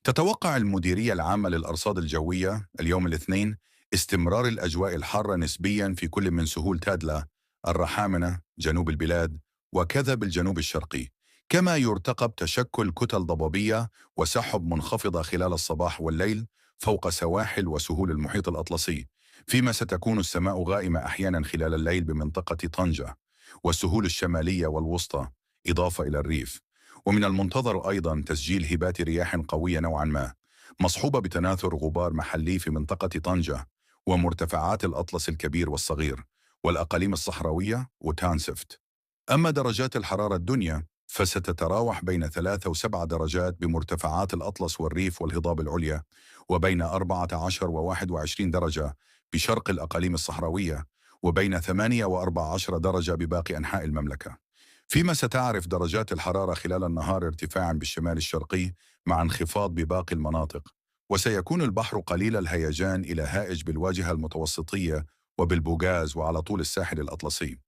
تتوقع المديرية العامة للأرصاد الجوية اليوم الاثنين استمرار الأجواء الحارة نسبيا في كل من سهول تادلا، الرحامنة جنوب البلاد، وكذا بالجنوب الشرقي، كما يرتقب تشكل كتل ضبابية وسحب منخفضة خلال الصباح والليل فوق سواحل وسهول المحيط الأطلسي، فيما ستكون السماء غائمة أحيانا خلال الليل بمنطقة طنجة والسهول الشمالية والوسطى، إضافة إلى الريف. ومن المنتظر أيضا تسجيل هبات رياح قوية نوعا ما مصحوبة بتناثر غبار محلي في منطقة طنجة ومرتفعات الأطلس الكبير والصغير والأقاليم الصحراوية وتانسفت. أما درجات الحرارة الدنيا فستتراوح بين 3 و7 درجات بمرتفعات الأطلس والريف والهضاب العليا، وبين 14 و21 درجة بشرق الأقاليم الصحراوية، وبين 8 و14 درجة بباقي أنحاء المملكة. فيما ستعرف درجات الحرارة خلال النهار ارتفاعا بالشمال الشرقي مع انخفاض بباقي المناطق، وسيكون البحر قليل الهيجان إلى هائج بالواجهة المتوسطية وبالبوغاز وعلى طول الساحل الأطلسي.